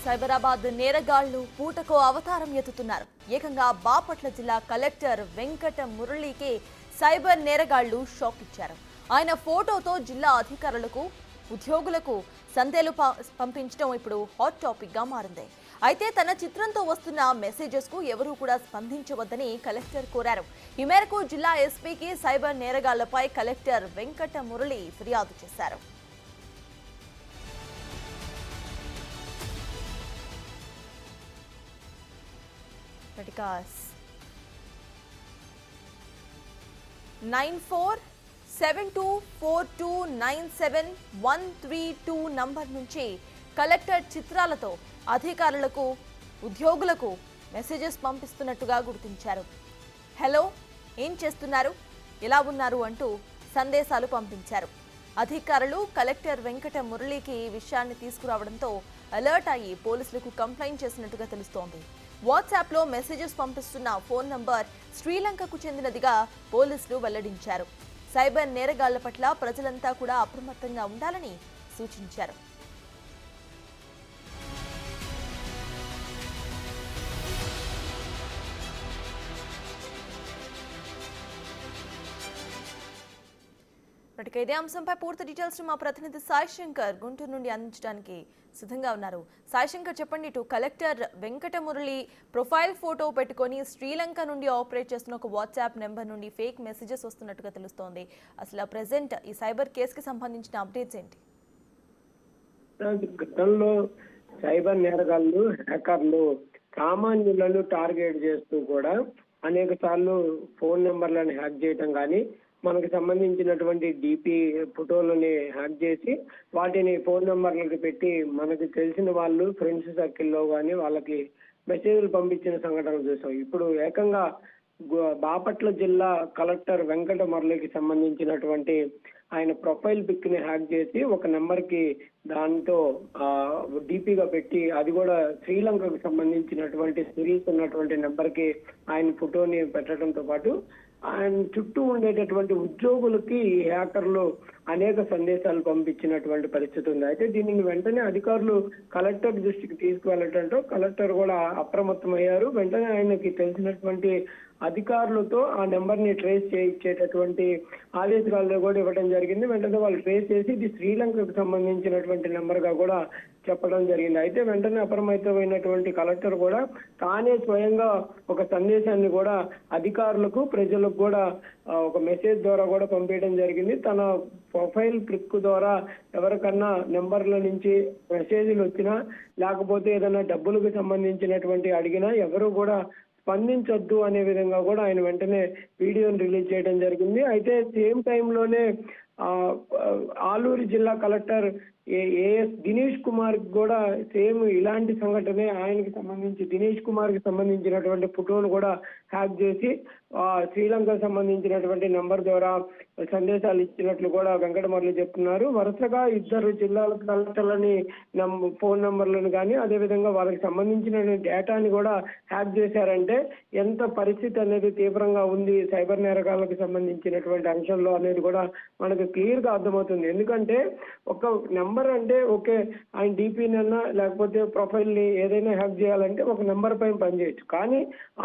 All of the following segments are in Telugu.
సైబరాబాద్ నేరగాళ్లు పూటకో అవతారం ఎత్తుతున్నారు. ఏకంగా బాపట్ల జిల్లా కలెక్టర్ వెంకట మురళీకి సైబర్ నేరగాళ్లు షాక్ ఇచ్చారు. ఆయన ఫోటోతో జిల్లా అధికారులకు, ఉద్యోగులకు సందేలు పంపించడం ఇప్పుడు హాట్ టాపిక్ గా మారింది. అయితే తన చిత్రంతో వస్తున్న మెసేజెస్ కు ఎవరూ కూడా స్పందించవద్దని కలెక్టర్ కోరారు. ఈ మేరకు జిల్లా ఎస్పీకి సైబర్ నేరగాళ్లపై కలెక్టర్ వెంకట మురళి ఫిర్యాదు చేశారు. Podcast 9472429713 నంబర్ నుంచి కలెక్టర్ చిత్రాలతో అధికారులకు, ఉద్యోగులకు మెసేజెస్ పంపిస్తున్నట్టుగా గుర్తించారు. హలో, ఏం చేస్తున్నారు, ఎలా ఉన్నారు అంటూ సందేశాలు పంపించారు. అధికారులు కలెక్టర్ వెంకట మురళికి ఈ విషయాన్ని తీసుకురావడంతో అలర్ట్ అయ్యి పోలీసులకు కంప్లైంట్ చేసినట్టుగా తెలుస్తోంది. వాట్సాప్లో మెసేజెస్ పంపిస్తున్న ఫోన్ నంబర్ శ్రీలంకకు చెందినదిగా పోలీసులు వెల్లడించారు. సైబర్ నేరగాళ్ల పట్ల ప్రజలంతా కూడా అప్రమత్తంగా ఉండాలని సూచించారు. ఇదే అంశంపై పూర్తి డీటెయిల్స్ మా ప్రతినిధి సాయి శంకర్ గుంటూరు నుండి అందించడానికి సిద్ధంగా ఉన్నారు. సాయి శంకర్, చెప్పండి. ఇటు collector Venkata Murali profile photo పెట్టుకొని శ్రీలంక నుండి ఆపరేట్ చేస్తున్న ఒక వాట్సాప్ నెంబర్ నుండి ఫేక్ మెసేజెస్ వస్తున్నట్టుగా తెలుస్తోంది. అసలు ప్రెసెంట్ ఈ సైబర్ కేసుకి సంబంధించిన అప్డేట్స్ ఏంటి? గతంలో సైబర్ నేరగాళ్లు, హ్యాకర్లు సామాన్యులను టార్గెట్ చేస్తూ కూడా అనేక సార్లు ఫోన్ నెంబర్లను హ్యాక్ చేయటం కానీ, మనకు సంబంధించినటువంటి డిపి ఫోటోలని హ్యాక్ చేసి వాటిని ఫోన్ నెంబర్లకు పెట్టి మనకు తెలిసిన వాళ్ళు ఫ్రెండ్స్ సర్కిల్లో కానీ వాళ్ళకి మెసేజ్లు పంపించిన సంఘటనలు చూసాం. ఇప్పుడు ఏకంగా బాపట్ల జిల్లా కలెక్టర్ వెంకట మురళికి సంబంధించినటువంటి ఆయన ప్రొఫైల్ పిక్ ని హ్యాక్ చేసి ఒక నెంబర్ కి దాంతో డిపిగా పెట్టి, అది కూడా శ్రీలంకకు సంబంధించినటువంటి సిరీస్ ఉన్నటువంటి నెంబర్ కి ఆయన ఫోటోని పెట్టడంతో పాటు ఆయన చుట్టూ ఉండేటటువంటి ఉద్యోగులకి హ్యాకర్లు అనేక సందేశాలు పంపించినటువంటి పరిస్థితి ఉంది. అయితే దీనిని వెంటనే అధికారులు కలెక్టర్ దృష్టికి తీసుకువెళ్ళటంతో కలెక్టర్ కూడా అప్రమత్తమయ్యారు. వెంటనే ఆయనకి తెలిసినటువంటి అధికారులతో ఆ నెంబర్ ని ట్రేస్ చేయించేటటువంటి ఆదేశాలు కూడా ఇవ్వడం జరిగింది. వెంటనే వాళ్ళు ట్రేస్ చేసి ఇది శ్రీలంకకు సంబంధించినటువంటి నెంబర్ గా కూడా చెప్పడం జరిగింది. అయితే వెంటనే అప్రమత్తమైనటువంటి కలెక్టర్ కూడా తానే స్వయంగా ఒక సందేశాన్ని కూడా అధికారులకు, ప్రజలకు కూడా ఒక మెసేజ్ ద్వారా కూడా పంపించడం జరిగింది. తన ప్రొఫైల్ క్లిక్ ద్వారా ఎవరికన్నా నెంబర్ల నుంచి మెసేజ్లు వచ్చినా, లేకపోతే ఏదైనా డబ్బులకు సంబంధించినటువంటి అడిగినా ఎవరు కూడా స్పందించొద్దు అనే విధంగా కూడా ఆయన వెంటనే వీడియోని రిలీజ్ చేయడం జరిగింది. అయితే సేమ్ టైంలోనే ఆలూరు జిల్లా కలెక్టర్ ఏఎస్ దినేష్ కుమార్ కూడా సేమ్ ఇలాంటి సంఘటనే ఆయనకి సంబంధించి దినేష్ కుమార్ కి సంబంధించినటువంటి ఫోటోను కూడా హ్యాక్ చేసి శ్రీలంకకు సంబంధించినటువంటి నెంబర్ ద్వారా సందేశాలు ఇచ్చినట్లు కూడా వెంకట మురళి చెప్తున్నారు. వరుసగా ఇద్దరు జిల్లాల కలెక్టర్లని ఫోన్ నెంబర్లను కానీ, అదేవిధంగా వాళ్ళకి సంబంధించిన డేటాని కూడా హ్యాక్ చేశారంటే ఎంత పరిస్థితి అనేది తీవ్రంగా ఉంది సైబర్ నేరగాళ్లకు సంబంధించినటువంటి అంశంలో అనేది కూడా మనకు క్లియర్ గా అర్థమవుతుంది. ఎందుకంటే ఒక నెంబర్ అంటే ఓకే, ఆయన డిపిని అన్నా లేకపోతే ప్రొఫైల్ ని ఏదైనా హ్యాక్ చేయాలంటే ఒక నెంబర్ పైన పనిచేయచ్చు. కానీ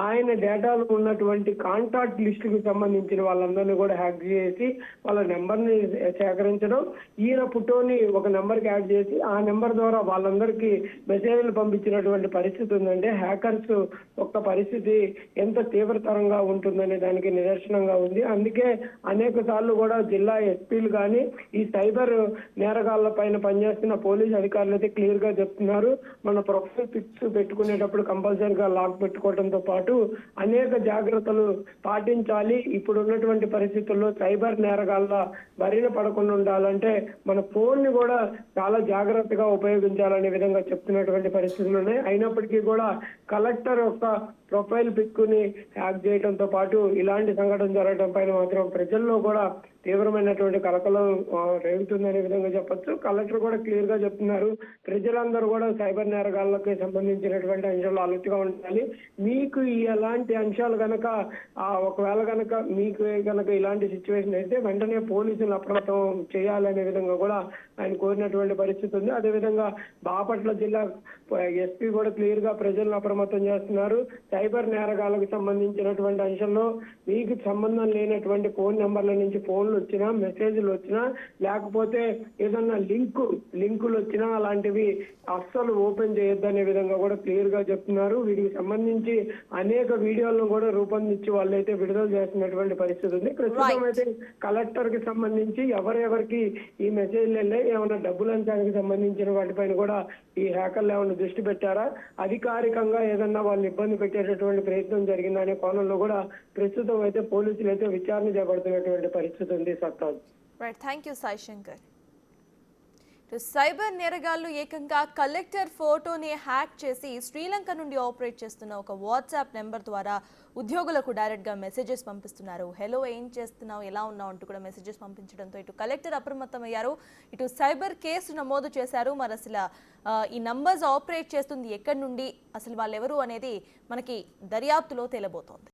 ఆయన డేటాలో ఉన్నటువంటి కాంటాక్ట్ లిస్ట్ కి సంబంధించిన వాళ్ళందరినీ కూడా హ్యాక్ చేసి వాళ్ళ నెంబర్ ని సేకరించడం, ఈయన ఫోటోని ఒక నెంబర్ కి యాడ్ చేసి ఆ నెంబర్ ద్వారా వాళ్ళందరికీ మెసేజ్లు పంపించినటువంటి పరిస్థితి ఉందంటే హ్యాకర్స్ ఒక్క పరిస్థితి ఎంత తీవ్రతరంగా ఉంటుందనే దానికి నిదర్శనంగా ఉంది. అందుకే అనేక సార్లు కూడా జిల్లా ఎస్పీలు కానీ ఈ సైబర్ నేరగాళ్ల పైన పనిచేస్తున్న పోలీస్ అధికారులు అయితే క్లియర్ గా చెప్తున్నారు, మన ప్రొఫైల్ పిక్స్ పెట్టుకునేటప్పుడు కంపల్సరీగా లాక్ పెట్టుకోవడంతో పాటు అనేక జాగ్రత్తలు పాటించాలి. ఇప్పుడు ఉన్నటువంటి పరిస్థితుల్లో సైబర్ నేరగాళ్ల బరిన పడకుండా ఉండాలంటే మన ఫోన్ ని కూడా చాలా జాగ్రత్తగా ఉపయోగించాలనే విధంగా చెప్తున్నటువంటి పరిస్థితులు ఉన్నాయి. అయినప్పటికీ కూడా కలెక్టర్ యొక్క ప్రొఫైల్ పిక్ ని హ్యాక్ చేయడంతో పాటు ఇలాంటి సంఘటన జరగడం పైన మాత్రం ప్రజల్లో కూడా తీవ్రమైనటువంటి కలకలం రేగుతుందనే విధంగా చెప్పొచ్చు. కలెక్టర్ కూడా క్లియర్ గా చెప్తున్నారు, ప్రజలందరూ కూడా సైబర్ నేరగాళ్ళకి సంబంధించినటువంటి అంశాలు అలర్ట్ గా ఉండాలి. మీకు ఎలాంటి అంశాలు కనుక ఒకవేళ కనుక మీకు కనుక ఇలాంటి సిచ్యువేషన్ అయితే వెంటనే పోలీసులు అప్రమత్తం చేయాలనే విధంగా కూడా ఆయన కోరినటువంటి పరిస్థితి ఉంది. అదేవిధంగా బాపట్ల జిల్లా ఎస్పీ కూడా క్లియర్ గా ప్రజలను అప్రమత్తం చేస్తున్నారు. సైబర్ నేరగాళ్లకు సంబంధించినటువంటి అంశంలో మీకు సంబంధం లేనటువంటి ఫోన్ నెంబర్ల నుంచి ఫోన్లు వచ్చినా, మెసేజ్లు వచ్చినా, లేకపోతే ఏదన్నా లింకులు వచ్చినా అలాంటివి అస్సలు ఓపెన్ చేయొద్దనే విధంగా కూడా క్లియర్ గా చెప్తున్నారు. వీటికి సంబంధించి అనేక వీడియోలను కూడా రూపొందించి వాళ్ళైతే విడుదల చేస్తున్నటువంటి పరిస్థితి ఉంది. ప్రస్తుతం అయితే కలెక్టర్ కి సంబంధించి ఎవరెవరికి ఈ మెసేజ్లు వెళ్ళాయి, ఏమైనా డబ్బులు అంచడానికి సంబంధించిన వాటిపైన కూడా ఈ హ్యాకర్లు ఏమైనా దృష్టి పెట్టారా, అధికారికంగా ఏదన్నా వాళ్ళు ఇబ్బంది పెట్టేటటువంటి ప్రయత్నం జరిగిందా అనే కోణంలో కూడా ప్రస్తుతం అయితే పోలీసులు అయితే విచారణ చేపడుతున్నటువంటి పరిస్థితి ఉంది. సత్తాజ్. Right, thank you Sai Shankar. సైబర్ నేరగాళ్లు ఏకంగా కలెక్టర్ ఫోటోని హ్యాక్ చేసి శ్రీలంక నుండి ఆపరేట్ చేస్తున్న ఒక వాట్సాప్ నెంబర్ ద్వారా ఉద్యోగులకు డైరెక్ట్గా మెసేజెస్ పంపిస్తున్నారు. హలో, ఏం చేస్తున్నావు, ఎలా ఉన్నావు అంటూ కూడా మెసేజెస్ పంపించడంతో ఇటు కలెక్టర్ అప్రమత్తమయ్యారు, ఇటు సైబర్ కేసు నమోదు చేశారు. మరి అసలు ఈ నంబర్స్ ఆపరేట్ చేస్తుంది ఎక్కడి నుండి, అసలు వాళ్ళు ఎవరు అనేది మనకి దర్యాప్తులో తేలబోతోంది.